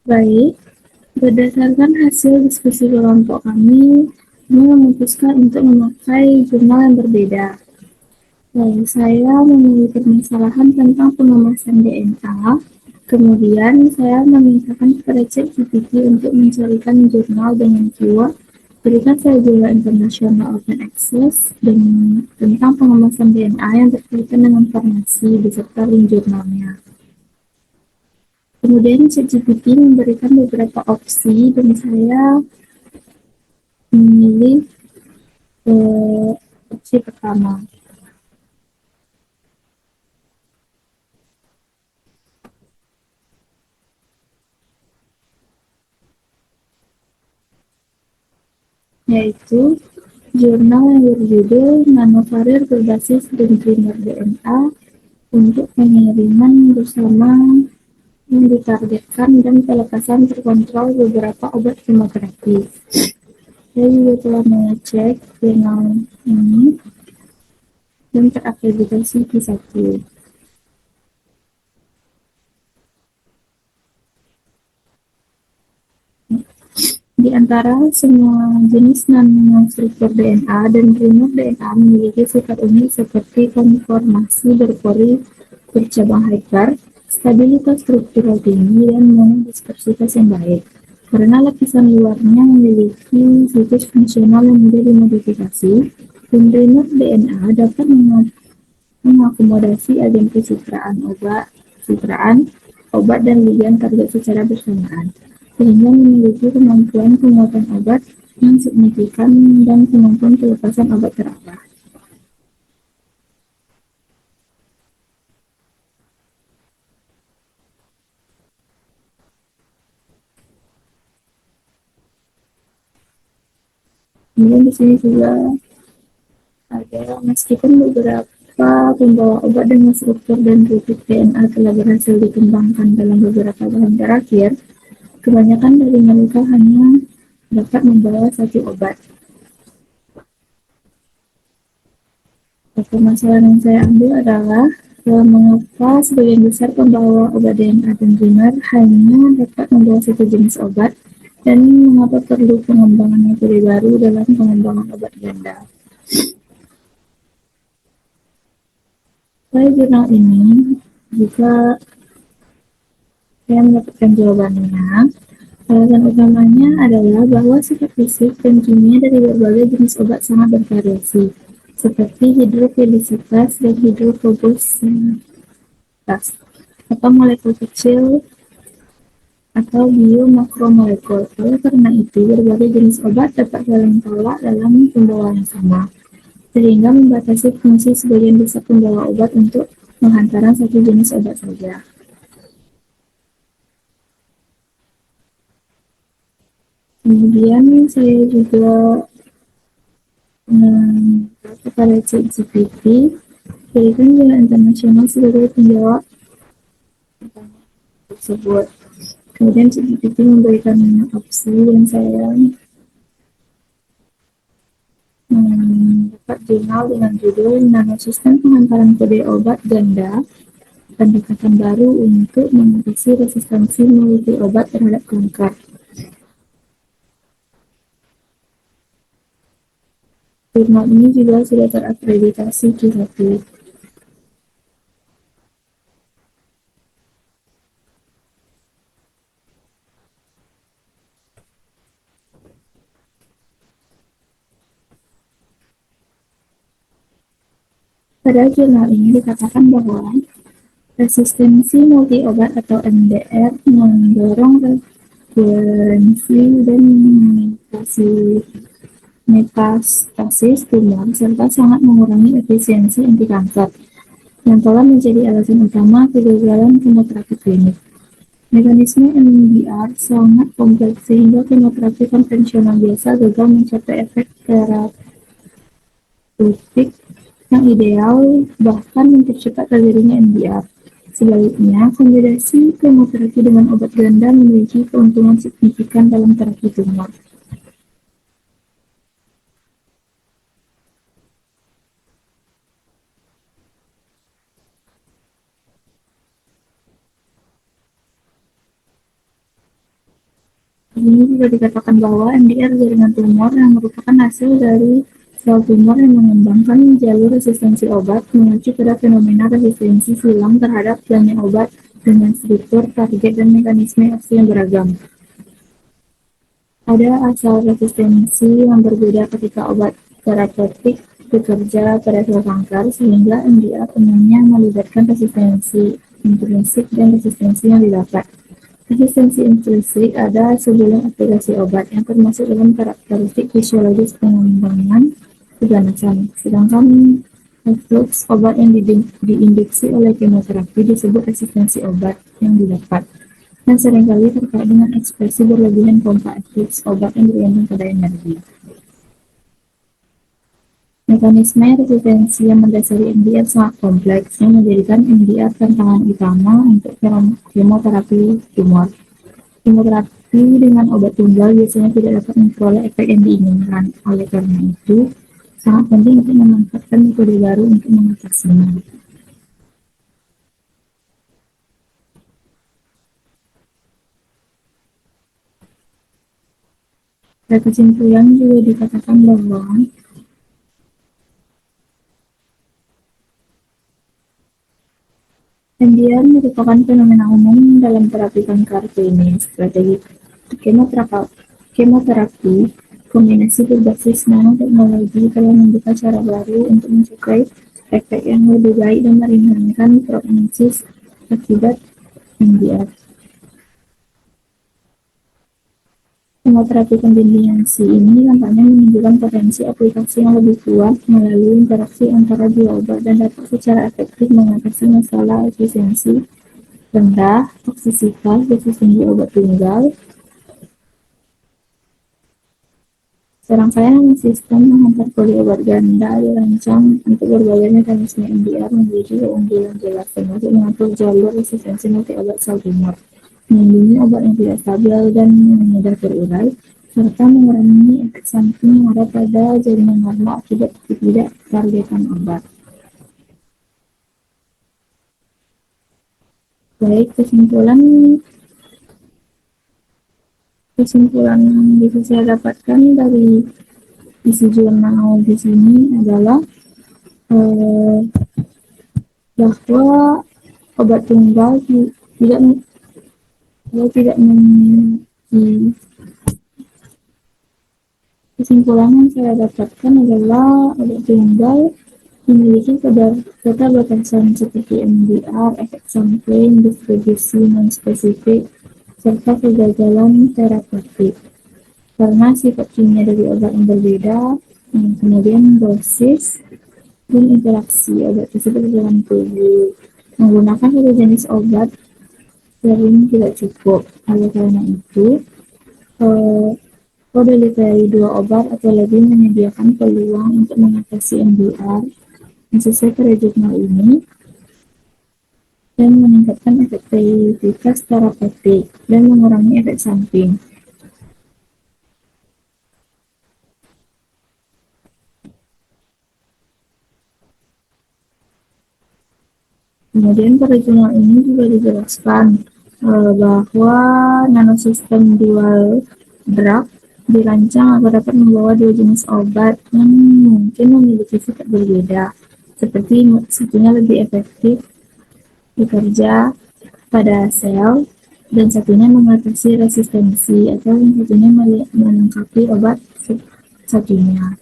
Baik, berdasarkan hasil diskusi kelompok kami memutuskan untuk memakai jurnal yang berbeda. Lalu saya memilih permasalahan tentang pengemasan DNA. Kemudian saya memintakan kepada ChatGPT untuk mencarikan jurnal dengan keyword berikan saya jurnal internasional open access dan tentang pengemasan DNA yang berkaitan dengan farmasi beserta link jurnalnya. Kemudian ChatGPT memberikan beberapa opsi dan saya memilih opsi pertama, yaitu jurnal yang berjudul Nanokarir berbasis Dendrimer DNA untuk pengiriman bersama yang ditargetkan dan pelepasan terkontrol beberapa obat kemoterapi. Saya juga telah mengecek jurnal ini dan terakreditasi Q1. Di antara semua jenis nanostruktur DNA dan primer DNA memiliki sifat unik seperti konformasi berpori bercabang hyper, stabilitas struktural tinggi, dan monodispersitas yang baik. Karena lapisan luarnya memiliki situs fungsional yang mudah dimodifikasi, primer DNA dapat mengakomodasi agen citraan obat dan ligand target secara bersamaan, sehingga memiliki kemampuan penguatan obat yang signifikan dan kemampuan pelepasan obat terarah. Kemudian di sini juga ada meskipun beberapa pembawa obat dengan struktur dan titik DNA telah berhasil dikembangkan dalam beberapa tahun terakhir, kebanyakan dari mereka hanya dapat membawa satu obat. Permasalahan yang saya ambil adalah mengapa sebagian besar pembawa obat DNA dan primer hanya dapat membawa satu jenis obat dan mengapa perlu pengembangan metode baru dalam pengembangan obat ganda. Pada jurnal ini juga saya mendapatkan jawabannya. Alasan utamanya adalah bahwa sifat fisik dan kimia dari berbagai jenis obat sangat bervariasi, seperti hidrofilisitas dan hidrofobositas, atau molekul kecil atau biomakromolekul. Oleh karena itu, berbagai jenis obat dapat saling tolak dalam pembawaan yang sama, sehingga membatasi fungsi sebagian besar pembawa obat untuk penghantaran satu jenis obat saja. Kemudian saya juga kepada ChatGPT berikan jurnal internasional sebagai penjawab tersebut. Kemudian ChatGPT memberikan opsi dan saya dapat jurnal dengan judul Nanosistem Penghantaran Kode Obat Ganda, pendekatan baru untuk mengatasi resistensi multi obat terhadap kanker. Jurnal ini juga sudah terakreditasi Q1. Pada jurnal ini dikatakan bahwa resistensi multi obat atau MDR mendorong rekurensi dan metastasis tumor serta sangat mengurangi efisiensi anti-kanker, yang telah menjadi alasan utama kegagalan kemoterapi klinik. Mekanisme MDR sangat kompleks sehingga kemoterapi konvensional biasa gagal mencapai efek terapeutik yang ideal, bahkan mempercepat terjadinya MDR. Sebaliknya, kombinasi kemoterapi dengan obat ganda memiliki keuntungan signifikan dalam terapi tumor. ini juga dikatakan bahwa MDR jaringan tumor yang merupakan hasil dari sel tumor yang mengembangkan jalur resistensi obat mengacu pada fenomena resistensi silang terhadap banyak obat dengan struktur, target, dan mekanisme aksi yang beragam. Ada asal resistensi yang berbeda ketika obat terapeutik bekerja pada sel kanker, sehingga MDR umumnya melibatkan resistensi intrinsik dan resistensi yang didapat. Resistensi intrinsik ada sebelum aplikasi obat yang termasuk dalam karakteristik fisiologis pengembangan keganasan. Sedangkan reflux obat yang diinduksi oleh kemoterapi disebut resistensi obat yang didapat, dan seringkali terkait dengan ekspresi berlebihan pompa reflux obat yang bergantung pada energi. Mekanisme resistensi yang mendasari MDR sangat kompleks, yang menjadikan MDR tantangan utama untuk kemoterapi tumor. Kemoterapi dengan obat tunggal biasanya tidak dapat memperoleh efek yang diinginkan. Oleh karena itu, sangat penting untuk memanfaatkan metode baru untuk mengatasinya. Pada kesimpulan juga dikatakan bahwa MDR merupakan fenomena umum dalam terapi kanker klinis. Strategi kemoterapi kombinasi berbasis nanoteknologi telah membuka cara baru untuk mencapai efek yang lebih baik dan meringankan prognosis akibat MDR. Kemoterapi kombinasi ini tampaknya menunjukkan potensi aplikasi yang lebih kuat melalui interaksi antara dua obat dan dapat secara efektif mengatasi masalah efisiensi rendah, toksisitas, dosis tinggi obat tunggal, serangkaian sistem menghantar poli obat ganda dirancang untuk berbagai mekanisme MDR menuju keunggulan jelas, termasuk mengatur jalur resistensi multi obat sel tumor, melindungi obat yang tidak stabil dan yang mudah terurai, serta mengurangi efek samping yang ada pada jaringan normal akibat tidak targetan obat. Baik, kesimpulan yang bisa saya dapatkan dari isi jurnal di sini adalah bahwa obat tunggal tidak memiliki. Kesimpulan yang saya dapatkan adalah obat tunggal memiliki keterbatasan seperti MDR, efek sampling, distribusi non-spesifik, serta kegagalan terapeutik karena sifat kimia dari obat yang berbeda, kemudian dosis dan interaksi obat tersebut dalam tubuh. Menggunakan satu jenis obat sering tidak cukup. Oleh karena itu, co-delivery dua obat atau lebih menyediakan peluang untuk mengatasi MDR yang sesuai pada jurnal ini dan meningkatkan efektivitas terapeutik dan mengurangi efek samping. Kemudian pada jurnal ini juga dijelaskan bahwa nanosistem dual drug dirancang agar dapat membawa dua jenis obat yang mungkin memiliki sifat berbeda, seperti satunya lebih efektif bekerja pada sel dan satunya mengatasi resistensi, atau yang satunya melengkapi obat satunya.